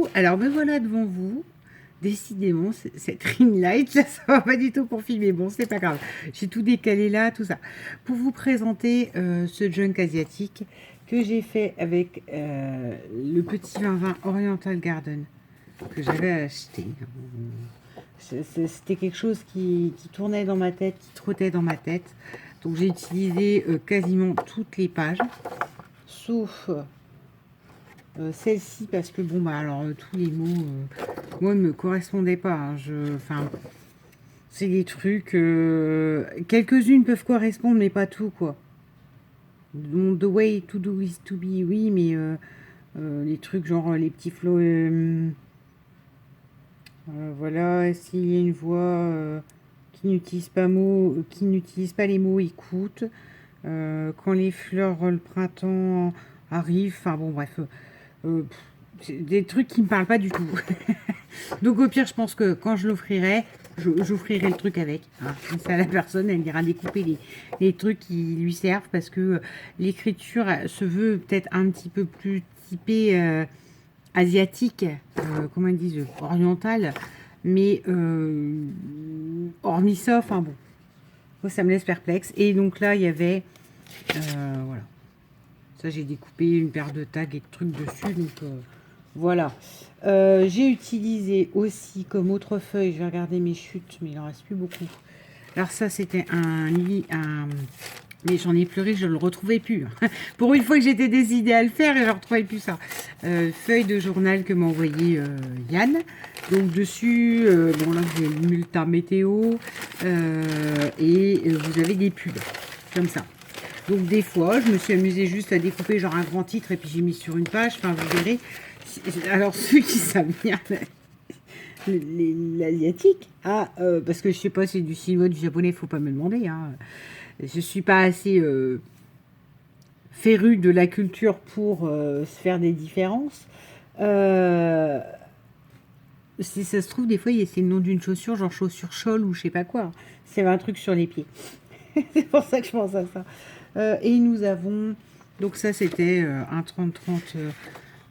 coucou, alors me voilà devant vous. Décidément, cette ring light, ça va pas du tout pour filmer. Bon, c'est pas grave. J'ai tout décalé là, tout ça. Pour vous présenter ce junk asiatique que j'ai fait avec le petit vin Oriental Garden que j'avais acheté. C'était quelque chose qui tournait dans ma tête, qui trottait dans ma tête. Donc j'ai utilisé quasiment toutes les pages, sauf celle-ci parce que bon bah alors tous les mots moi ne me correspondaient pas hein. Enfin c'est des trucs quelques-unes peuvent correspondre mais pas tout quoi. Donc, the way to do is to be, oui, mais les trucs genre les petits flots voilà, s'il y a une voix qui n'utilise pas les mots écoute, quand les fleurs le printemps arrivent, enfin bon bref, des trucs qui me parlent pas du tout. Donc au pire, je pense que quand je l'offrirai, j'offrirai le truc avec. Hein. Comme ça, la personne, elle ira découper les trucs qui lui servent parce que l'écriture se veut peut-être un petit peu plus typée asiatique, comment ils disent, orientale, mais hormis ça, enfin bon, moi, ça me laisse perplexe. Et donc là, il y avait, voilà, ça j'ai découpé une paire de tags et de trucs dessus, donc voilà. J'ai utilisé aussi comme autre feuille, je vais regarder mes chutes, mais il en reste plus beaucoup. Alors ça, c'était mais j'en ai pleuré, je le retrouvais plus. Pour une fois que j'étais décidée à le faire, et je ne retrouvais plus ça. Feuille de journal que m'a envoyé Yann. Donc dessus, bon là vous avez le bulletin météo et vous avez des pubs comme ça. Donc des fois, je me suis amusée juste à découper genre un grand titre et puis j'ai mis sur une page. Enfin, vous verrez. Alors ceux qui savent bien l'asiatique, parce que je sais pas si c'est du chinois, du japonais, faut pas me demander. Hein. Je suis pas assez férue de la culture pour se faire des différences. Si ça se trouve, des fois, c'est le nom d'une chaussure, genre chaussure chol ou je sais pas quoi. C'est un truc sur les pieds. C'est pour ça que je pense à ça. Et nous avons, donc ça c'était un 30-30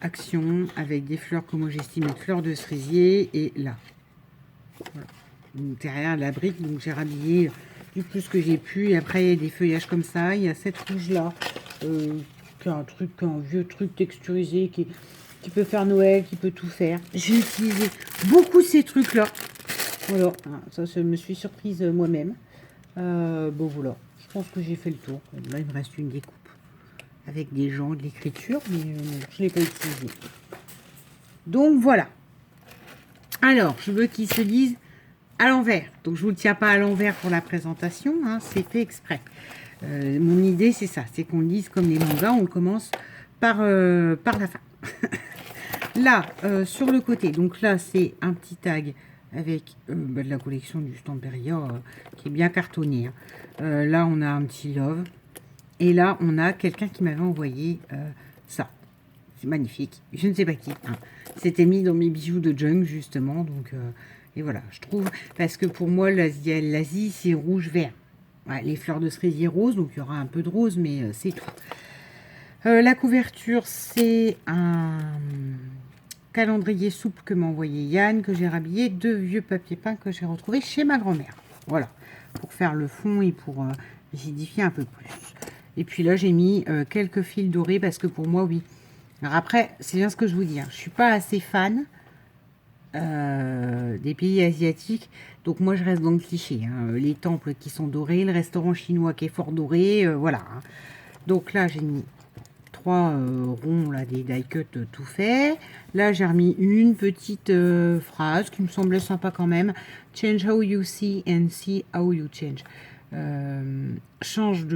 action avec des fleurs comme moi j'estime une fleur de cerisier. Et là, voilà. Donc, derrière la brique, donc j'ai rhabillé du plus que j'ai pu. Et après, il y a des feuillages comme ça. Il y a cette rouge-là, qui est un vieux truc texturisé qui peut faire Noël, qui peut tout faire. J'ai utilisé beaucoup ces trucs-là. Voilà, ça, je me suis surprise moi-même. Bon, voilà, je pense que j'ai fait le tour. Là, il me reste une découpe avec des gens, de l'écriture, mais je ne l'ai pas utilisé. Donc, voilà. Alors, je veux qu'ils se lisent à l'envers. Donc, je ne vous le tiens pas à l'envers pour la présentation, hein, c'est fait exprès. Mon idée, c'est ça, c'est qu'on lise comme les mangas, on commence par la fin. Là, sur le côté, donc là, c'est un petit tag avec de la collection du Stamperia qui est bien cartonné. Hein. Là, on a un petit love. Et là, on a quelqu'un qui m'avait envoyé ça. C'est magnifique. Je ne sais pas qui. Hein. C'était mis dans mes bijoux de junk, justement. Donc, et voilà, je trouve... Parce que pour moi, l'Asie, c'est rouge-vert. Ouais, les fleurs de cerisier rose, donc il y aura un peu de rose, mais c'est tout. La couverture, c'est un calendrier souple que m'a envoyé Yann, que j'ai rhabillé, 2 vieux papiers peints que j'ai retrouvés chez ma grand-mère. Voilà, pour faire le fond et pour rigidifier un peu plus. Et puis là, j'ai mis quelques fils dorés parce que pour moi, oui. Alors après, c'est bien ce que je vous dis. Hein. Je ne suis pas assez fan des pays asiatiques. Donc moi, je reste dans le cliché. Hein. Les temples qui sont dorés, le restaurant chinois qui est fort doré. Voilà. Hein. Donc là, j'ai mis 3 ronds, là, des die cut tout fait. Là, j'ai remis une petite phrase qui me semblait sympa quand même. Change how you see and see how you change. Change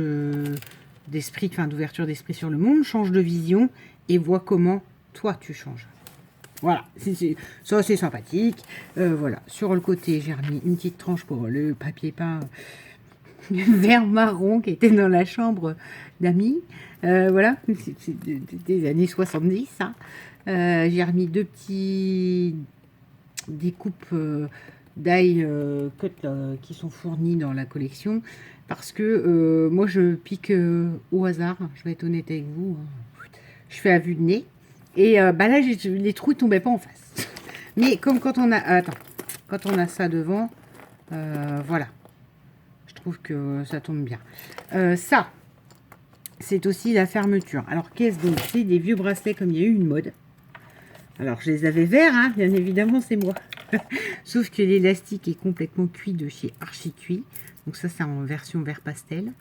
d'esprit, enfin d'ouverture d'esprit sur le monde, change de vision et vois comment toi tu changes. Voilà, ça c'est sympathique. Voilà, sur le côté, j'ai remis une petite tranche pour le papier peint vert marron qui était dans la chambre d'amis. Voilà, c'est des années 70. Hein. J'ai remis 2 petits découpes d'ail cut qui sont fournis dans la collection parce que moi je pique au hasard, je vais être honnête avec vous, hein. Je fais à vue de nez Et bah là, les trous ne tombaient pas en face. Mais comme quand on a... attends, quand on a ça devant, voilà. Je trouve que ça tombe bien. Ça, c'est aussi la fermeture. Alors, qu'est-ce donc? C'est des vieux bracelets comme il y a eu une mode. Alors, je les avais verts, hein, bien évidemment, c'est moi. Sauf que l'élastique est complètement cuit de chez Archi Cuit. Donc ça, c'est en version vert pastel.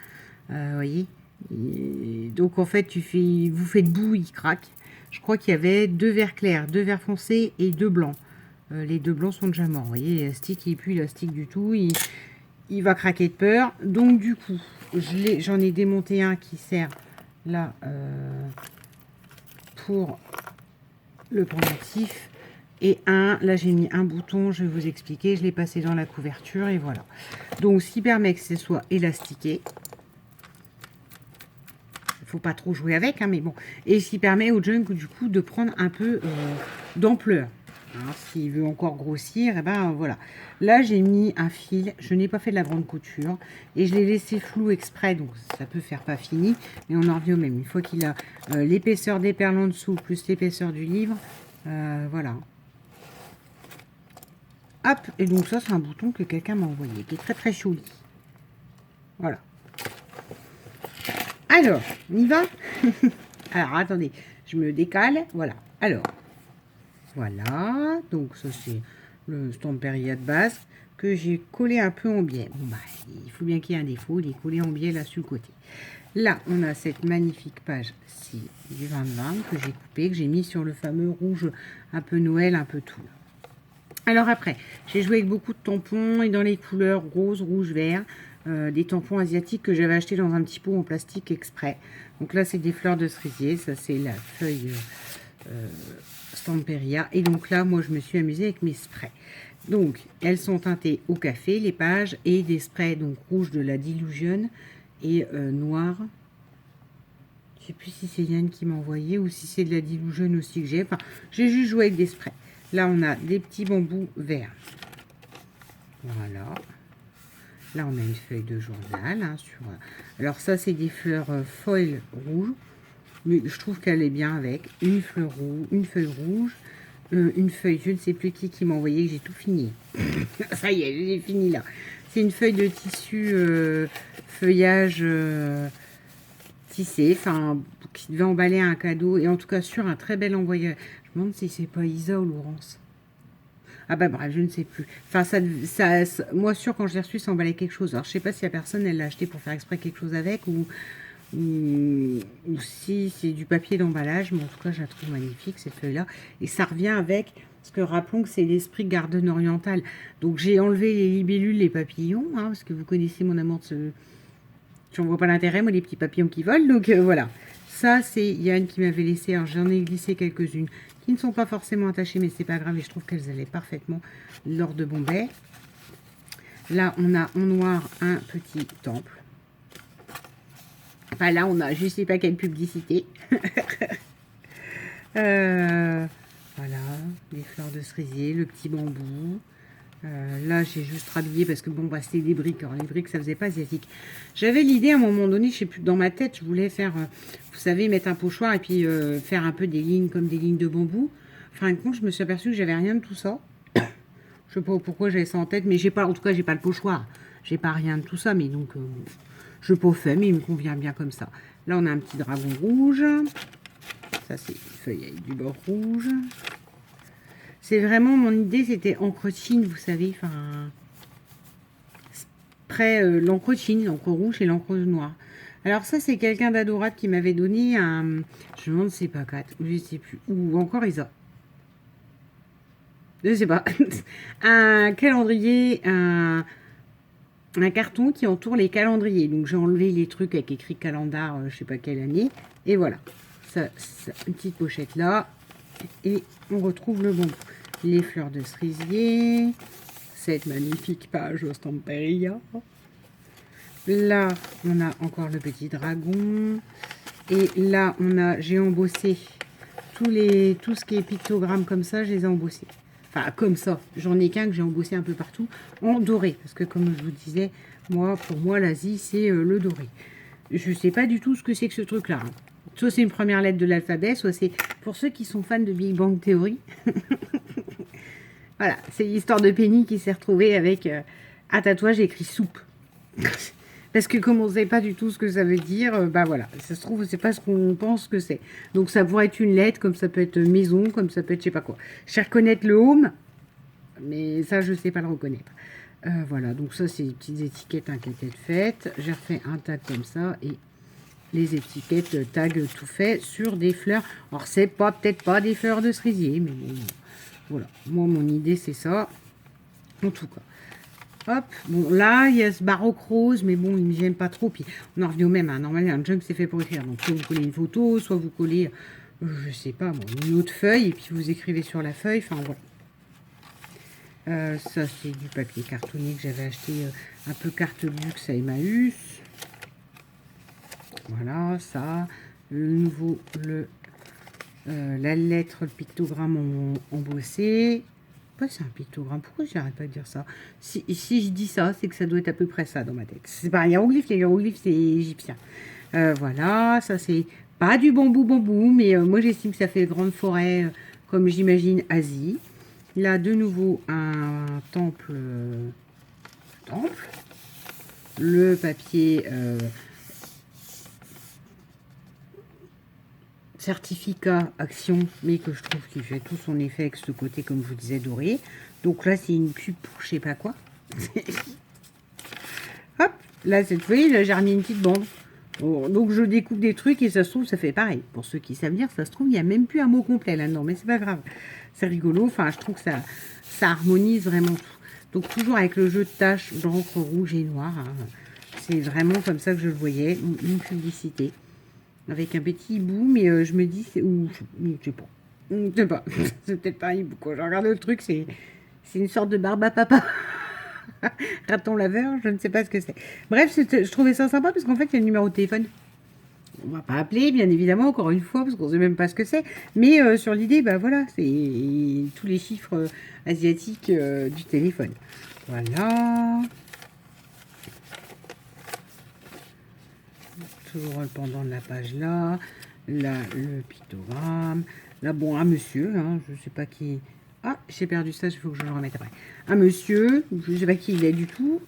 Vous voyez. Et donc, en fait, vous faites bout, il craque. Je crois qu'il y avait 2 verts clairs, 2 verts foncés et 2 blancs. Les 2 blancs sont déjà morts. Vous voyez, l'élastique, il n'est plus élastique du tout. Il va craquer de peur. Donc, du coup, j'en ai démonté un qui sert là pour le pendentif. Et là j'ai mis un bouton, je vais vous expliquer, je l'ai passé dans la couverture et voilà. Donc ce qui permet que ce soit élastiqué. Il ne faut pas trop jouer avec, hein, mais bon. Et ce qui permet au junk du coup de prendre un peu d'ampleur. Hein, s'il veut encore grossir, et ben voilà. Là j'ai mis un fil, je n'ai pas fait de la grande couture et je l'ai laissé flou exprès, donc ça peut faire pas fini, mais on en revient au même. Une fois qu'il a l'épaisseur des perles en dessous plus l'épaisseur du livre, voilà. Hop, et donc ça c'est un bouton que quelqu'un m'a envoyé, qui est très très joli. Voilà. Alors, on y va. Alors, attendez, je me décale. Voilà. Alors, voilà. Donc, ça c'est le Stamperia de base que j'ai collé un peu en biais. Bon, bah, il faut bien qu'il y ait un défaut. Il est collé en biais là sur le côté. Là, on a cette magnifique page-ci du 2020 que j'ai coupé, que j'ai mis sur le fameux rouge un peu Noël, un peu tout. Alors après, j'ai joué avec beaucoup de tampons et dans les couleurs rose, rouge, vert. Des tampons asiatiques que j'avais acheté dans un petit pot en plastique exprès. Donc là, c'est des fleurs de cerisier. Ça, c'est la feuille Stamperia. Et donc là, moi, je me suis amusée avec mes sprays. Donc, elles sont teintées au café, les pages, et des sprays donc rouge de la Dilution et noir. Je ne sais plus si c'est Yann qui m'a envoyé ou si c'est de la Dilution aussi que j'ai. Enfin, j'ai juste joué avec des sprays. Là, on a des petits bambous verts. Voilà. Là, on a une feuille de journal. Hein, alors, ça, c'est des fleurs foil rouges. Mais je trouve qu'elle est bien avec. Une fleur rouge, une feuille rouge. Une feuille, je ne sais plus qui m'a envoyé. J'ai tout fini. Ça y est, j'ai fini là. C'est une feuille de tissu feuillage tissé. Enfin, qui devait emballer un cadeau. Et en tout cas, sur un très bel envoyeur. Je me demande si c'est pas Isa ou Laurence. Ah bah bref, je ne sais plus. Enfin, moi sûr, quand je l'ai reçu, ça emballait quelque chose. Alors, je sais pas si la personne, elle l'a acheté pour faire exprès quelque chose avec ou si c'est du papier d'emballage. Mais en tout cas, je la trouve magnifique, cette feuille-là. Et ça revient avec, parce que rappelons que c'est l'esprit Garden oriental. Donc, j'ai enlevé les libellules, les papillons, hein, parce que vous connaissez mon amour de ce... J'en vois pas l'intérêt, moi, les petits papillons qui volent. Donc, voilà. Ça, c'est Yann qui m'avait laissé. Alors, j'en ai glissé quelques-unes qui ne sont pas forcément attachées, mais c'est pas grave. Et je trouve qu'elles allaient parfaitement lors de Bombay. Là, on a en noir un petit temple. Enfin, là, on a, je sais pas quelle publicité. Voilà, les fleurs de cerisier, le petit bambou. Là, j'ai juste rhabillé parce que bon, bah, c'était des briques. Alors, les briques, ça faisait pas asiatique. J'avais l'idée à un moment donné, je sais plus, dans ma tête, je voulais faire, vous savez, mettre un pochoir et puis faire un peu des lignes comme des lignes de bambou. Enfin, compte, je me suis aperçue que j'avais rien de tout ça. Je sais pas pourquoi j'avais ça en tête, mais j'ai pas, en tout cas, j'ai pas le pochoir. J'ai pas rien de tout ça, mais donc, je n'ai pas fait, mais il me convient bien comme ça. Là, on a un petit dragon rouge. Ça, c'est une feuille avec du bord rouge. C'est vraiment, mon idée, c'était encre chine, vous savez, enfin, près l'encre chine, l'encre rouge et l'encre noire. Alors ça, c'est quelqu'un d'adorable qui m'avait donné un, je me demande si c'est pas 4, je sais plus, ou encore Isa. Je sais pas. Un calendrier, un carton qui entoure les calendriers. Donc j'ai enlevé les trucs avec écrit calendar, je sais pas quelle année. Et voilà. Ça, une petite pochette là. Et on retrouve le bonbon. Les fleurs de cerisier. Cette magnifique page au Stamperia. Là, on a encore le petit dragon. Et là, j'ai embossé tout ce qui est pictogramme comme ça, je les ai embossés. Enfin, comme ça. J'en ai qu'un que j'ai embossé un peu partout en doré. Parce que comme je vous disais, pour moi, l'Asie, c'est le doré. Je ne sais pas du tout ce que c'est que ce truc-là. Hein. soit c'est une première lettre de l'alphabet, soit c'est pour ceux qui sont fans de Big Bang Theory. Voilà, c'est l'histoire de Penny qui s'est retrouvée avec un tatouage écrit soupe. Parce que comme on ne sait pas du tout ce que ça veut dire, bah voilà, ça se trouve, c'est pas ce qu'on pense que c'est. Donc ça pourrait être une lettre, comme ça peut être maison, comme ça peut être je sais pas quoi. Je sais reconnaître le home, mais ça je sais pas le reconnaître. Voilà, donc ça c'est des petites étiquettes qui étaient faites. J'ai refait un tag comme ça et les étiquettes tag tout fait sur des fleurs. Alors c'est pas peut-être pas des fleurs de cerisier, mais bon, voilà. Moi mon idée c'est ça, en tout cas. Hop, bon là il y a ce baroque rose, mais bon il ne me gêne pas trop. Puis on en revient au même, hein. Normalement un junk c'est fait pour écrire. Donc soit vous collez une photo, soit vous collez, je sais pas, bon, une autre feuille et puis vous écrivez sur la feuille. Enfin voilà. Ça c'est du papier cartonné que j'avais acheté un peu carte luxe à Emmaüs. Voilà, ça, le nouveau, la lettre, le pictogramme embossé. C'est un pictogramme, pourquoi j'arrête pas de dire ça? Si je dis ça, c'est que ça doit être à peu près ça dans ma tête. C'est pas un hiéroglyphe, les hiéroglyphes c'est égyptien. Voilà, ça c'est pas du bambou, mais moi j'estime que ça fait grande forêt, comme j'imagine Asie. Là, de nouveau, un temple. Le papier certificat action, mais que je trouve qu'il fait tout son effet avec ce côté, comme je vous disais, doré. Donc là, c'est une pub pour je sais pas quoi. Hop, là, cette fois, là, j'ai remis une petite bande. Bon, donc je découpe des trucs et ça se trouve, ça fait pareil. Pour ceux qui savent lire, ça se trouve, il n'y a même plus un mot complet là-dedans, mais c'est pas grave. C'est rigolo, enfin, je trouve que ça harmonise vraiment tout. Donc toujours avec le jeu de taches d'encre rouge et noir. Hein. C'est vraiment comme ça que je le voyais, une publicité. Avec un petit hibou, mais je me dis, c'est ou je sais pas. Je sais pas. C'est peut-être pas un hibou, quoi. Je regarde le truc, c'est une sorte de barbe à papa. Raton laveur, je ne sais pas ce que c'est. Bref, je trouvais ça sympa parce qu'en fait, il y a le numéro de téléphone. On va pas appeler, bien évidemment, encore une fois, parce qu'on sait même pas ce que c'est. Mais sur l'idée, bah voilà, c'est tous les chiffres asiatiques du téléphone. Voilà. Toujours le pendant de la page là. Là, le pictogramme. Là, bon, un monsieur, hein, je sais pas qui. Ah, j'ai perdu ça, il faut que je le remette après. Un monsieur, je sais pas qui il est du tout.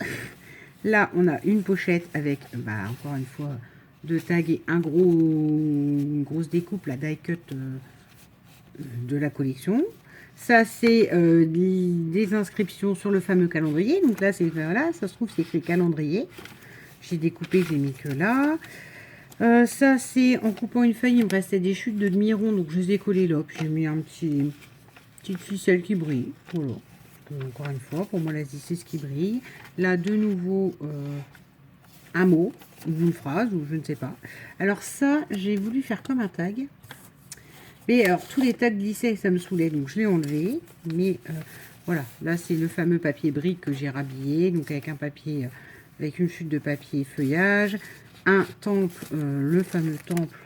Là, on a une pochette avec, bah, encore une fois, deux tags et une grosse découpe, la die cut de la collection. Ça, c'est des inscriptions sur le fameux calendrier. Donc là, c'est voilà, ça se trouve, c'est écrit calendrier. J'ai découpé, j'ai mis que là. Ça, c'est en coupant une feuille, il me restait des chutes de demi-rond, donc je les ai collées là. Puis j'ai mis un petite ficelle qui brille. Voilà. Encore une fois, pour moi, la c'est ce qui brille. Là, de nouveau, un mot, ou une phrase, ou je ne sais pas. Alors ça, j'ai voulu faire comme un tag. Mais alors, tous les tags glissaient, ça me saoulait, donc je l'ai enlevé. Mais voilà, là, c'est le fameux papier brique que j'ai rhabillé, donc avec un papier, avec une chute de papier feuillage. Un temple, le fameux temple.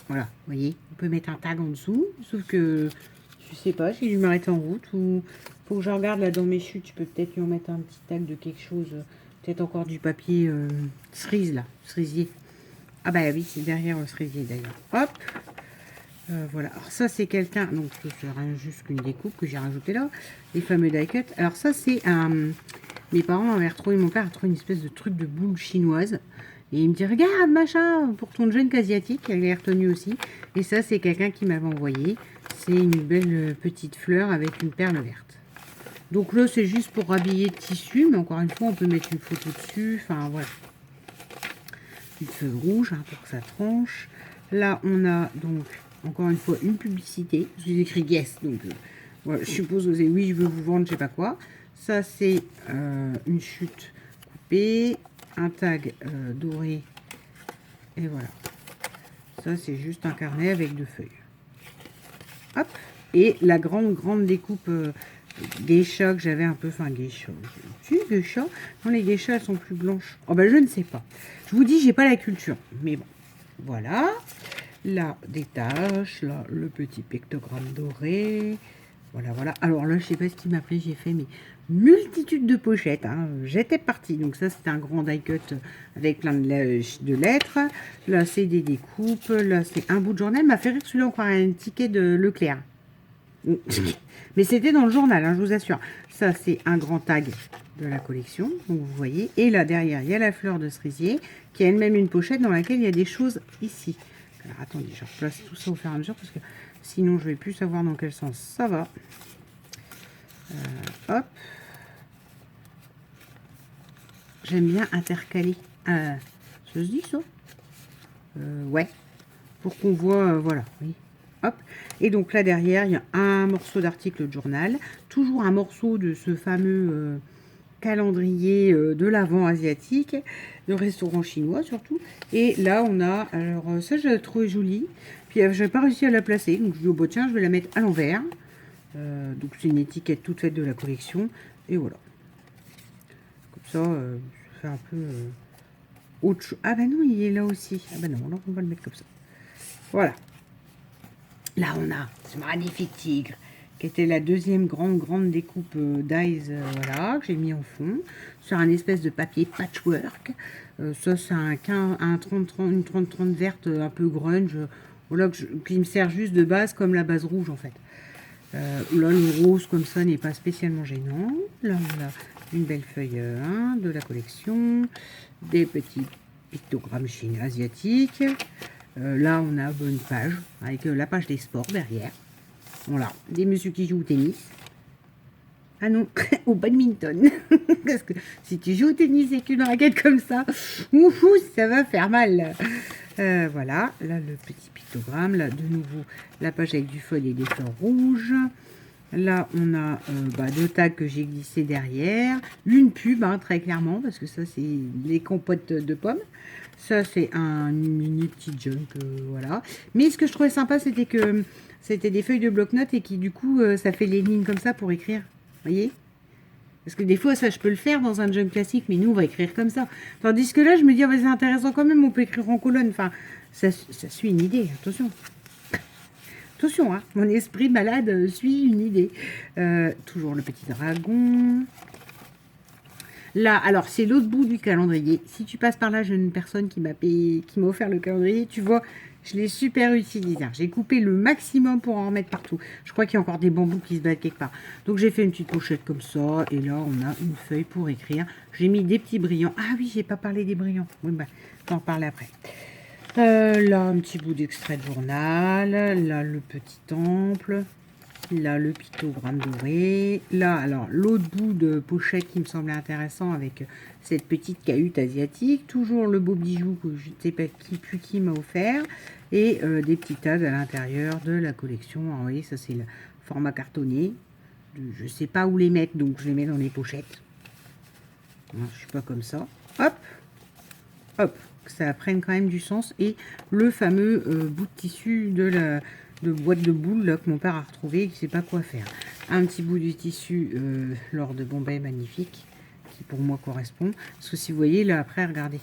Voilà, vous voyez, on peut mettre un tag en dessous, sauf que je sais pas, si je m'arrête en route ou faut que je regarde là dans mes chutes, je peux peut-être lui en mettre un petit tag de quelque chose, peut-être encore du papier cerise là, cerisier. Ah bah oui, c'est derrière le cerisier d'ailleurs. Hop, voilà. Alors ça c'est quelqu'un, donc c'est rien juste qu'une découpe que j'ai rajouté là, les fameux die cut. Alors ça c'est un, mes parents avaient retrouvé, mon père a trouvé une espèce de truc de boule chinoise. Et il me dit, regarde, machin, pour ton jeune asiatique, elle est retenue aussi. Et ça, c'est quelqu'un qui m'avait envoyé. C'est une belle petite fleur avec une perle verte. Donc là, c'est juste pour rhabiller le tissu. Mais encore une fois, on peut mettre une photo dessus. Enfin, voilà. Une feuille rouge hein, pour que ça tranche. Là, on a donc, encore une fois, une publicité. Je vous ai écrit yes. Donc, voilà, je suppose que c'est oui, je veux vous vendre, je sais pas quoi. Ça, c'est une chute coupée. Un tag doré et voilà, ça c'est juste un carnet avec deux feuilles. Hop, et la grande découpe geisha que j'avais un peu, enfin geisha, non les geishas elles sont plus blanches, oh ben je ne sais pas, je vous dis j'ai pas la culture, mais bon, voilà, là des taches, là le petit pictogramme doré, Voilà, voilà. Alors là, je sais pas ce qui m'a pris. J'ai fait mais multitude de pochettes. Hein. J'étais partie. Donc ça, c'était un grand die cut avec plein de lettres. Là, c'est des découpes. Là, c'est un bout de journal. M'a fait rire celui-là encore un ticket de Leclerc. Mais c'était dans le journal, hein, je vous assure. Ça, c'est un grand tag de la collection. Donc, vous voyez. Et là, derrière, il y a la fleur de cerisier qui a elle-même une pochette dans laquelle il y a des choses ici. Alors, attendez, je replace tout ça au fur et à mesure parce que sinon, je ne vais plus savoir dans quel sens ça va. Hop. J'aime bien intercaler. Ça se dit, ça ouais. Pour qu'on voit, voilà, oui. Hop. Et donc là derrière, il y a un morceau d'article de journal, toujours un morceau de ce fameux calendrier de l'Avent asiatique, de restaurant chinois surtout. Et là on a, alors ça je l'ai trouvé joli, puis je n'ai pas réussi à la placer, donc je dis oh bah tiens je vais la mettre à l'envers. Donc c'est une étiquette toute faite de la collection, et voilà. Comme ça, ça fait un peu autre chose. Ah bah non, il est là aussi. Ah bah non, alors on va le mettre comme ça. Voilà. Là, on a ce magnifique tigre, qui était la deuxième grande découpe d'Eyes, voilà, que j'ai mis en fond, sur un espèce de papier patchwork. Ça, c'est une 30-30 verte un peu grunge, voilà, qui me sert juste de base, comme la base rouge, en fait. Là, le rose, comme ça, n'est pas spécialement gênant. Là, on a une belle feuille 1 de la collection, des petits pictogrammes chinois asiatiques. Là, on a une page avec la page des sports derrière. Voilà, des messieurs qui jouent au tennis. Ah non, au badminton. Parce que si tu joues au tennis avec une raquette comme ça, oufou, ça va faire mal. Voilà, là le petit pictogramme. Là, de nouveau, la page avec du feuille et des fleurs rouges. Là, on a deux tags que j'ai glissés derrière. Une pub, hein, très clairement, parce que ça, c'est les compotes de pommes. Ça, c'est un mini petit junk, voilà. Mais ce que je trouvais sympa, c'était que c'était des feuilles de bloc-notes et qui, du coup, ça fait les lignes comme ça pour écrire. Vous voyez? Parce que des fois, ça, je peux le faire dans un junk classique, mais nous, on va écrire comme ça. Tandis que là, je me dis, oh, bah, c'est intéressant quand même, on peut écrire en colonne. Enfin, ça suit une idée, attention. Attention, hein, mon esprit malade suit une idée. Toujours le petit dragon. Là, alors, c'est l'autre bout du calendrier. Si tu passes par là, j'ai une personne qui m'a offert le calendrier. Tu vois, je l'ai super utilisé. J'ai coupé le maximum pour en remettre partout. Je crois qu'il y a encore des bambous qui se battent quelque part. Donc, j'ai fait une petite pochette comme ça. Et là, on a une feuille pour écrire. J'ai mis des petits brillants. Ah oui, j'ai pas parlé des brillants. Oui, bah, on en parler après. Là, un petit bout d'extrait de journal. Là, le petit temple. Là, le pictogramme doré. Là, alors, l'autre bout de pochette qui me semblait intéressant avec cette petite cahute asiatique. Toujours le beau bijou que je ne sais pas qui m'a offert. Et des petits tags à l'intérieur de la collection. Alors, vous voyez, ça, c'est le format cartonné. Je ne sais pas où les mettre, donc je les mets dans les pochettes. Je ne suis pas comme ça. Hop, hop, que ça prenne quand même du sens. Et le fameux bout de tissu de boîte de boules là, que mon père a retrouvé et qui ne sait pas quoi faire. Un petit bout du tissu lors de Bombay magnifique qui pour moi correspond. Parce que si vous voyez là après, regardez.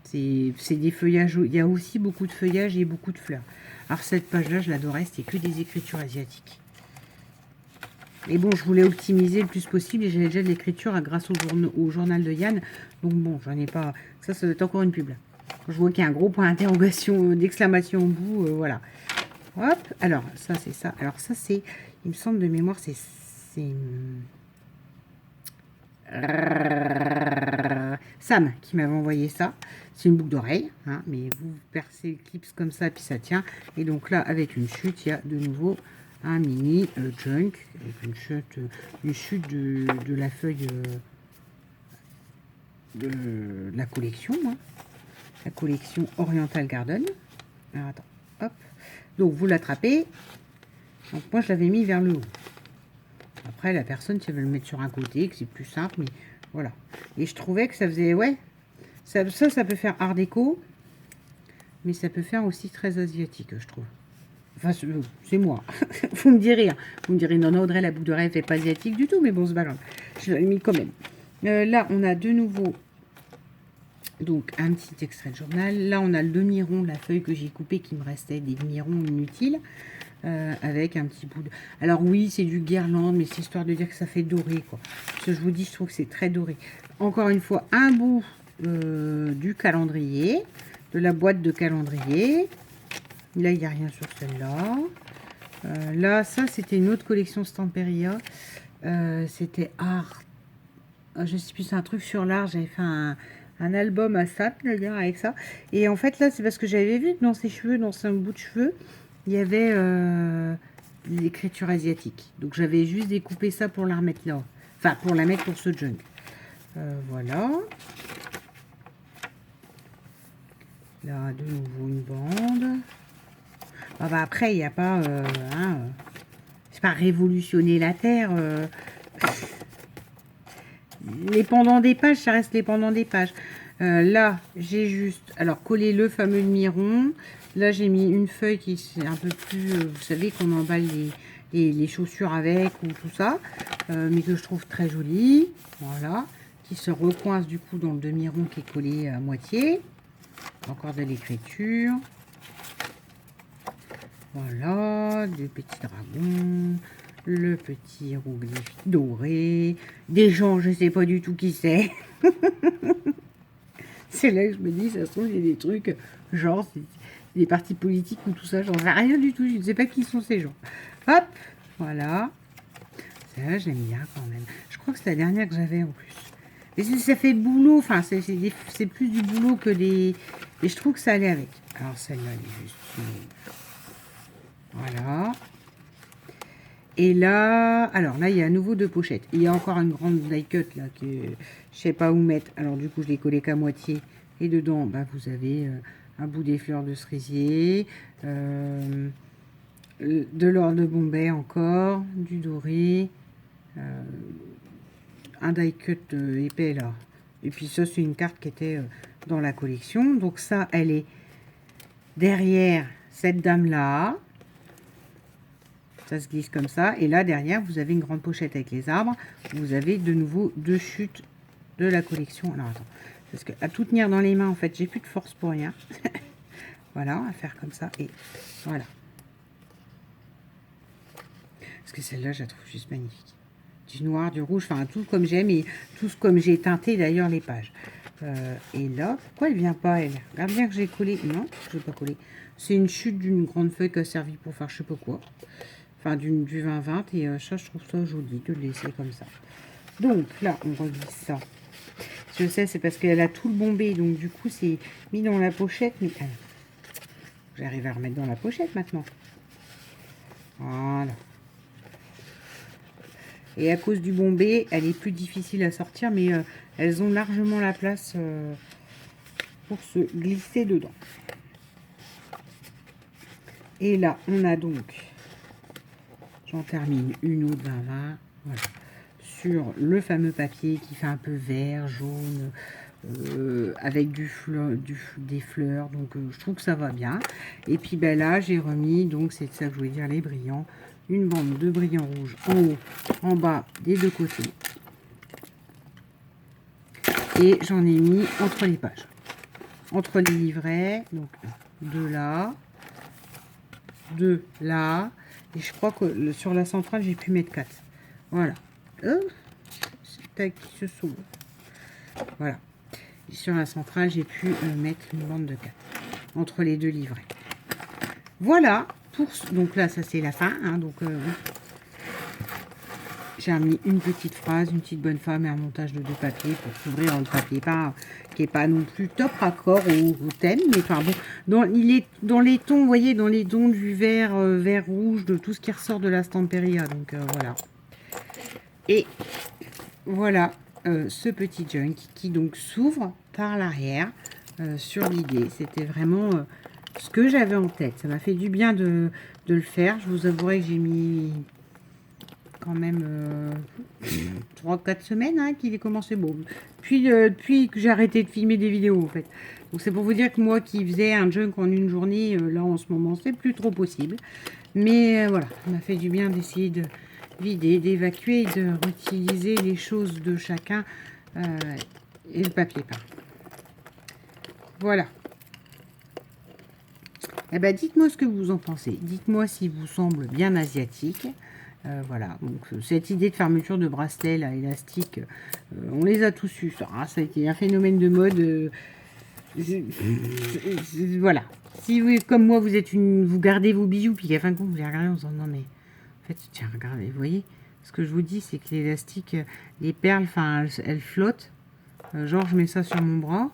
C'est des feuillages. Il y a aussi beaucoup de feuillages et beaucoup de fleurs. Alors cette page là, je l'adorais, c'était que des écritures asiatiques. Et bon, je voulais optimiser le plus possible et j'avais déjà de l'écriture grâce au journal de Yann. Donc bon, j'en ai pas. Ça doit être encore une pub là. Je vois qu'il y a un gros point d'interrogation, d'exclamation au bout, voilà. Hop, alors ça c'est ça. Alors ça c'est, il me semble de mémoire, c'est Sam qui m'avait envoyé ça. C'est une boucle d'oreille, hein, mais vous percez le clips comme ça puis ça tient. Et donc là avec une chute, il y a de nouveau un mini junk avec une chute de la feuille de la collection, hein. La collection Oriental Garden. Alors attends, hop. Donc vous l'attrapez. Donc moi je l'avais mis vers le haut. Après la personne si elle veut le mettre sur un côté, que c'est plus simple, mais voilà. Et je trouvais que ça faisait, ouais, ça peut faire art déco, mais ça peut faire aussi très asiatique, je trouve. Enfin c'est moi. Vous me direz, hein. Vous me direz non, Audrey, la boucle de rêve n'est pas asiatique du tout, mais bon c'est pas grave. Je l'ai mis quand même. Là on a de nouveau. Donc un petit extrait de journal. Là on a le demi-rond, la feuille que j'ai coupée qui me restait des demi-ronds inutiles. avec un petit bout de... Alors oui, c'est du guirlande, mais c'est histoire de dire que ça fait doré, quoi. Parce que je vous dis, je trouve que c'est très doré. Encore une fois, un bout du calendrier, de la boîte de calendrier. Là, il n'y a rien sur celle-là. Là, ça, c'était une autre collection Stamperia. C'était art. Je sais plus, c'est un truc sur l'art. J'avais fait un album à ça, d'ailleurs, avec ça. Et en fait, là, c'est parce que j'avais vu que dans ses cheveux, dans son bout de cheveux, il y avait l'écriture asiatique. Donc, j'avais juste découpé ça pour la remettre là. Enfin, pour la mettre pour ce junk. Voilà. Là, de nouveau, une bande. Ah bah après, il n'y a pas... c'est pas révolutionner la Terre. Les pendants des pages, ça reste les pendants des pages. Là, j'ai juste... Alors, collé le fameux demi-rond. Là, j'ai mis une feuille qui est un peu plus... vous savez qu'on emballe les chaussures avec ou tout ça. Mais que je trouve très jolie. Voilà. Qui se recoince du coup dans le demi-rond qui est collé à moitié. Encore de l'écriture. Voilà. Des petits dragons. Le petit hiéroglyphe doré. Des gens, je sais pas du tout qui c'est. C'est là que je me dis, ça se trouve, il y a des trucs, genre, des partis politiques ou tout ça, j'en sais rien du tout, je ne sais pas qui sont ces gens. Hop, voilà. Ça, j'aime bien quand même. Je crois que c'est la dernière que j'avais en plus. Mais ça fait boulot, enfin, c'est plus du boulot que des... Et je trouve que ça allait avec. Alors, celle-là, elle est juste... Voilà. Et là, alors là, il y a à nouveau deux pochettes. Il y a encore une grande die cut là que je sais pas où mettre. Alors du coup, je l'ai collé qu'à moitié. Et dedans, bah, vous avez un bout des fleurs de cerisier, de l'or de Bombay encore, du doré, un die cut épais là. Et puis ça, c'est une carte qui était dans la collection. Donc ça, elle est derrière cette dame là. Ça se glisse comme ça. Et là, derrière, vous avez une grande pochette avec les arbres. Vous avez de nouveau deux chutes de la collection. Alors, attends. Parce que à tout tenir dans les mains, en fait, j'ai plus de force pour rien. Voilà, on va faire comme ça. Et voilà. Parce que celle-là, je la trouve juste magnifique. Du noir, du rouge, enfin, tout comme j'aime. Et tout comme j'ai teinté, d'ailleurs, les pages. Et là, pourquoi elle vient pas, elle? Regarde bien que j'ai collé. Non, je n'ai pas collé. C'est une chute d'une grande feuille qui a servi pour faire je sais pas quoi. Enfin, du 20-20, et ça, je trouve ça joli de le laisser comme ça. Donc, là, on reglisse ça. Je sais, c'est parce qu'elle a tout le bombé, donc du coup, c'est mis dans la pochette. Mais j'arrive à remettre dans la pochette maintenant. Voilà. Et à cause du bombé, elle est plus difficile à sortir, mais elles ont largement la place pour se glisser dedans. Et là, on a donc... J'en termine une autre 20-20, voilà, sur le fameux papier qui fait un peu vert, jaune, avec des fleurs, donc je trouve que ça va bien. Et puis ben là, j'ai remis, donc c'est ça que je voulais dire, les brillants, une bande de brillants rouges en haut, en bas, des deux côtés. Et j'en ai mis entre les pages, entre les livrets, donc deux là, deux là. Et je crois que sur la centrale, j'ai pu mettre 4. Voilà. Tac, qui se sauve. Voilà. Et sur la centrale, j'ai pu mettre une bande de 4. Entre les deux livrets. Voilà. Donc là, ça c'est la fin. Hein, donc, j'ai mis une petite phrase, une petite bonne femme et un montage de deux papiers pour couvrir le papier peint qui n'est pas non plus top raccord au thème. Mais enfin bon, il est dans les tons, vous voyez, dans les tons du vert, vert rouge, de tout ce qui ressort de la Stamperia. Donc voilà. Et voilà ce petit junk qui donc s'ouvre par l'arrière sur l'idée. C'était vraiment ce que j'avais en tête. Ça m'a fait du bien de le faire. Je vous avouerai que j'ai mis... quand même 3-4 semaines hein, qu'il est commencé bon. Puis que j'ai arrêté de filmer des vidéos en fait. Donc c'est pour vous dire que moi qui faisais un junk en une journée, là en ce moment c'est plus trop possible. Mais voilà, ça m'a fait du bien d'essayer de vider, d'évacuer, de réutiliser les choses de chacun et le papier peint. Voilà. Eh ben, dites-moi ce que vous en pensez. Dites-moi s'il vous semble bien asiatique. Voilà, donc cette idée de fermeture de bracelet là, élastique, on les a tous eus. Ça a été un phénomène de mode. Voilà. Si vous, comme moi, vous gardez vos bijoux, puis qu'à fin de compte, vous les regardez en disant non mais, en fait, tiens, regardez, vous voyez, ce que je vous dis, c'est que l'élastique, les perles, enfin, elles flottent. Genre, je mets ça sur mon bras.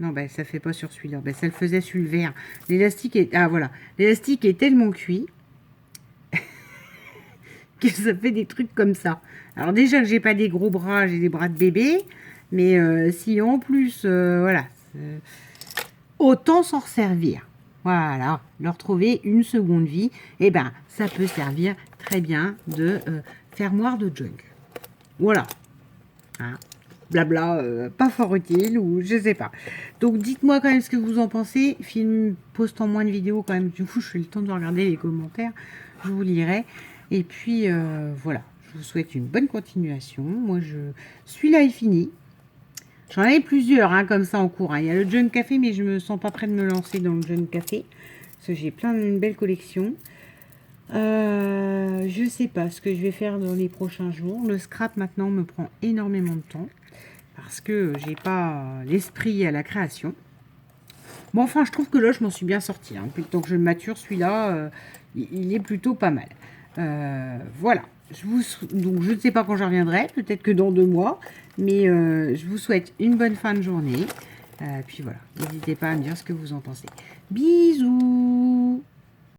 Non, ben, ça fait pas sur celui-là. Ben, ça le faisait sur le vert. L'élastique est... Ah, voilà. L'élastique est tellement cuit que ça fait des trucs comme ça. Alors, déjà que j'ai pas des gros bras, j'ai des bras de bébé. Mais si en plus, voilà, autant s'en resservir. Voilà, leur trouver une seconde vie. Et ben, ça peut servir très bien de fermoir de junk. Voilà. Hein, blabla, pas fort utile ou je sais pas. Donc dites-moi quand même ce que vous en pensez. Film poste en moins de vidéos quand même. Du coup, je fais le temps de regarder les commentaires. Je vous lirai. Et puis voilà. Je vous souhaite une bonne continuation. Moi, celui-là est fini. J'en avais plusieurs hein, comme ça en cours. Hein. Il y a le Junk Café, mais je me sens pas prête de me lancer dans le Junk Café. Parce que j'ai une belle collection. Je sais pas ce que je vais faire dans les prochains jours. Le scrap maintenant me prend énormément de temps. Parce que j'ai pas l'esprit à la création. Bon, enfin, je trouve que là, je m'en suis bien sortie. Hein. Depuis le temps que je le mature, celui-là, il est plutôt pas mal. Voilà. Donc, je ne sais pas quand je reviendrai. Peut-être que dans 2 mois. Mais je vous souhaite une bonne fin de journée. Puis voilà. N'hésitez pas à me dire ce que vous en pensez. Bisous!